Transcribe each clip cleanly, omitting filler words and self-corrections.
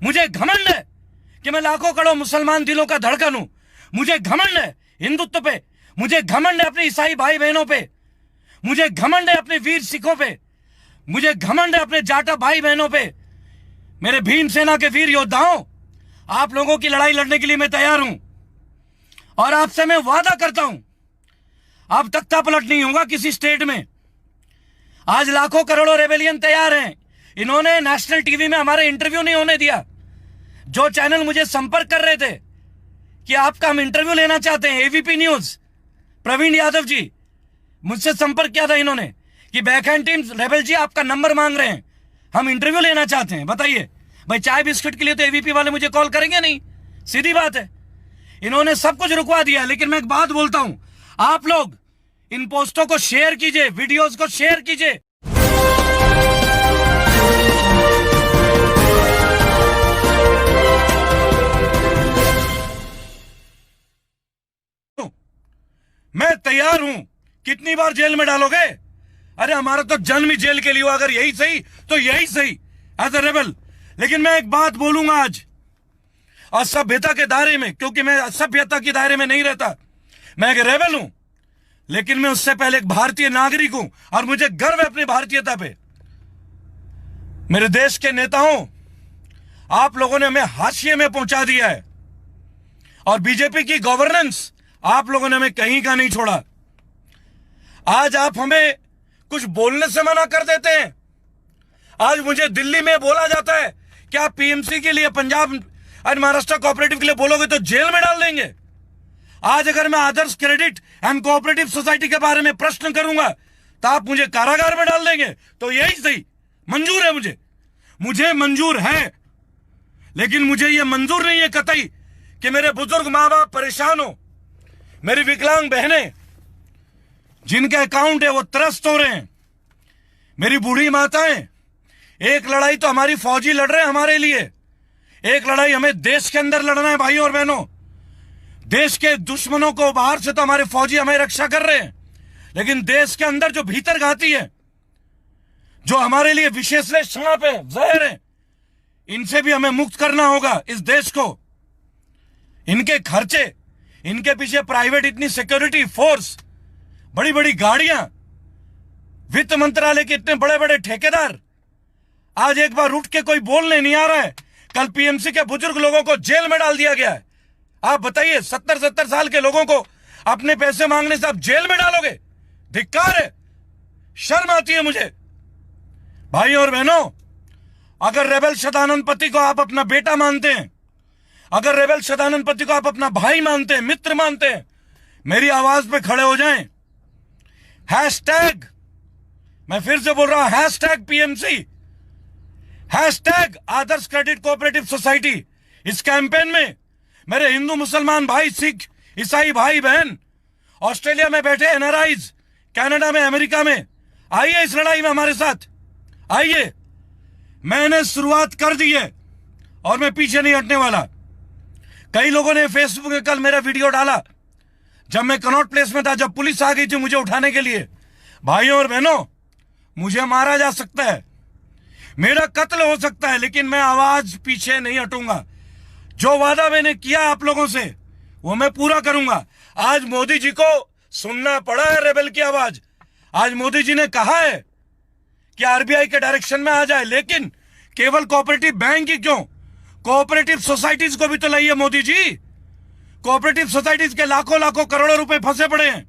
मुझे घमंड है कि मैं लाखों करोड़ मुसलमान दिलों का धड़कन हूं। मुझे घमंड है हिंदुत्व पे, मुझे घमंड है अपने ईसाई भाई बहनों पे, मुझे घमंड है अपने वीर सिखों पे, मुझे घमंड है अपने जाटा भाई बहनों पे। मेरे भीम सेना के वीर योद्धाओं, आप लोगों की लड़ाई लड़ने के लिए मैं तैयार हूं और आपसे मैं वादा करता हूं, अब तख्ता पलट नहीं होगा किसी स्टेट में। आज लाखों करोड़ों रेबेलियन तैयार हैं। इन्होंने नेशनल टीवी में हमारा इंटरव्यू नहीं होने दिया। जो चैनल मुझे संपर्क कर रहे थे कि आपका हम इंटरव्यू लेना चाहते हैं, एवीपी न्यूज प्रवीण यादव जी, मुझसे संपर्क किया था इन्होंने कि बैकहैंड टीम रेबेल जी आपका नंबर मांग रहे हैं, हम इंटरव्यू लेना चाहते हैं। बताइए भाई, चाय बिस्किट के लिए तो एवीपी वाले मुझे कॉल करेंगे नहीं, सीधी बात है। इन्होंने सब कुछ रुकवा दिया। लेकिन मैं एक बात बोलता हूं, आप लोग इन पोस्टों को शेयर कीजिए, वीडियोस को शेयर कीजिए। मैं तैयार हूं। कितनी बार जेल में डालोगे? अरे हमारा तो जन्म ही जेल के लिए हुआ, अगर यही सही तो यही सही एज ए रेबल। लेकिन मैं एक बात बोलूंगा आज असभ्यता के दायरे में, क्योंकि मैं असभ्यता के दायरे में नहीं रहता, मैं एक रेबल हूं। लेकिन मैं उससे पहले एक भारतीय नागरिक हूं और मुझे गर्व है अपनी भारतीयता पे। मेरे देश के नेताओं, आप लोगों ने हमें हाशिए में पहुंचा दिया है और बीजेपी की गवर्नेंस आप लोगों ने हमें कहीं का नहीं छोड़ा। आज आप हमें कुछ बोलने से मना कर देते हैं। आज मुझे दिल्ली में बोला जाता है कि आप पीएमसी के लिए, पंजाब और महाराष्ट्र कोऑपरेटिव के लिए बोलोगे तो जेल में डाल देंगे। आज अगर मैं आदर्श क्रेडिट एंड कोऑपरेटिव सोसाइटी के बारे में प्रश्न करूंगा तो आप मुझे कारागार में डाल देंगे। तो यही सही, मंजूर है मुझे मंजूर है। लेकिन मुझे यह मंजूर नहीं है कतई कि मेरे बुजुर्ग माँ बाप परेशान हो, मेरी विकलांग बहनें जिनके अकाउंट है वो त्रस्त हो रहे हैं, मेरी बूढ़ी माताएं। एक लड़ाई तो हमारी फौजी लड़ रहे हैं हमारे लिए, एक लड़ाई हमें देश के अंदर लड़ना है भाई और बहनों। देश के दुश्मनों को बाहर से तो हमारे फौजी हमें रक्षा कर रहे हैं, लेकिन देश के अंदर जो भीतर घाती है, जो हमारे लिए विशेष सांप है, जहर है, इनसे भी हमें मुक्त करना होगा इस देश को। इनके खर्चे, इनके पीछे प्राइवेट इतनी सिक्योरिटी फोर्स, बड़ी बड़ी गाड़ियां, वित्त मंत्रालय के इतने बड़े बड़े ठेकेदार, आज एक बार उठ के कोई बोलने नहीं आ रहा है। कल पीएमसी के बुजुर्ग लोगों को जेल में डाल दिया गया है। आप बताइए, 70-70 साल के लोगों को अपने पैसे मांगने से आप जेल में डालोगे? धिक्कार है, शर्म आती है मुझे। भाई और बहनों, अगर रेबेल सदानंद पति को आप अपना बेटा मानते हैं, अगर रेबेल सदानंद पति को आप अपना भाई मानते हैं, मित्र मानते हैं, मेरी आवाज पे खड़े हो जाएं। हैशटैग, मैं फिर से बोल रहा हूं, हैशटैग पीएमसी, हैशटैग आदर्श क्रेडिट कोऑपरेटिव सोसाइटी। इस कैंपेन में मेरे हिंदू मुसलमान भाई, सिख, ईसाई भाई बहन, ऑस्ट्रेलिया में बैठे एनआरआईज, कनाडा में, अमेरिका में, आइए इस लड़ाई में हमारे साथ आइए। मैंने शुरुआत कर दी है और मैं पीछे नहीं हटने वाला। कई लोगों ने फेसबुक में कल मेरा वीडियो डाला जब मैं कनॉट प्लेस में था, जब पुलिस आ गई थी मुझे उठाने के लिए। भाइयों और बहनों, मुझे मारा जा सकता है, मेरा कत्ल हो सकता है, लेकिन मैं आवाज पीछे नहीं हटूंगा। जो वादा मैंने किया आप लोगों से वो मैं पूरा करूंगा। आज मोदी जी को सुनना पड़ा है रेबेल की आवाज। आज मोदी जी ने कहा है कि आरबीआई के डायरेक्शन में आ जाए, लेकिन केवल कोऑपरेटिव बैंक ही क्यों, कोऑपरेटिव सोसाइटीज को भी तो लाइए मोदी जी। कोऑपरेटिव सोसाइटीज के लाखों लाखों करोड़ों रुपए फंसे पड़े हैं।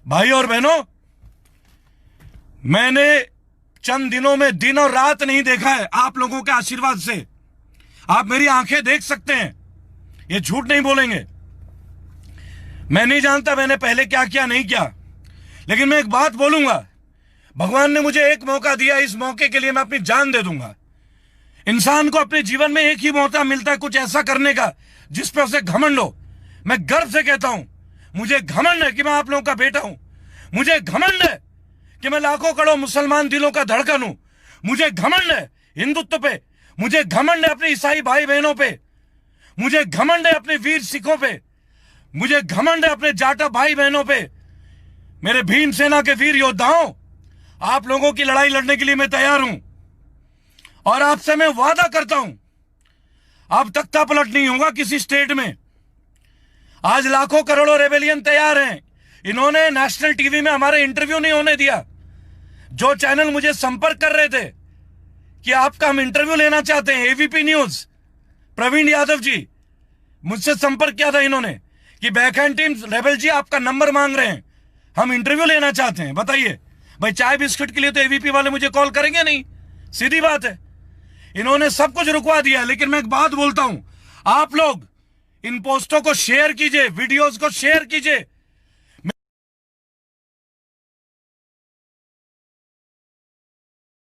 भाई और बहनों, मैंने चंद दिनों में दिन और रात नहीं देखा है। आप लोगों के आशीर्वाद से आप मेरी आंखें देख सकते हैं, ये झूठ नहीं बोलेंगे। मैं नहीं जानता मैंने पहले क्या किया नहीं किया, लेकिन मैं एक बात बोलूंगा, भगवान ने मुझे एक मौका दिया, इस मौके के लिए मैं अपनी जान दे दूंगा। इंसान को अपने जीवन में एक ही मौका मिलता है कुछ ऐसा करने का जिस पे उसे घमंड हो। मैं गर्व से कहता हूं, मुझे घमंड है कि मैं आप लोगों का बेटा हूं, मुझे घमंड है कि मैं लाखों करोड़ मुसलमान दिलों का धड़कन हूं, मुझे घमंड है हिंदुत्व पे, मुझे घमंड है अपने ईसाई भाई बहनों पे, मुझे घमंड है अपने वीर सिखों पे, मुझे घमंड है अपने जाटा भाई बहनों पे। मेरे भीम सेना के वीर योद्धाओं, आप लोगों की लड़ाई लड़ने के लिए मैं तैयार हूं और आपसे मैं वादा करता हूं, अब तख्ता पलट नहीं होगा किसी स्टेट में। आज लाखों करोड़ों रेबेलियन तैयार हैं। इन्होंने नेशनल टीवी में हमारे इंटरव्यू नहीं होने दिया। जो चैनल मुझे संपर्क कर रहे थे कि आपका हम इंटरव्यू लेना चाहते हैं, एवीपी न्यूज, प्रवीण यादव जी, मुझसे संपर्क किया था इन्होंने कि बैकहैंड टीम रेबल जी आपका नंबर मांग रहे हैं, हम इंटरव्यू लेना चाहते हैं। बताइए भाई, चाय बिस्किट के लिए तो एवीपी वाले मुझे कॉल करेंगे नहीं, सीधी बात है। इन्होंने सब कुछ रुकवा दिया। लेकिन मैं एक बात बोलता हूं, आप लोग इन पोस्टों को शेयर कीजिए, वीडियोस को शेयर कीजिए,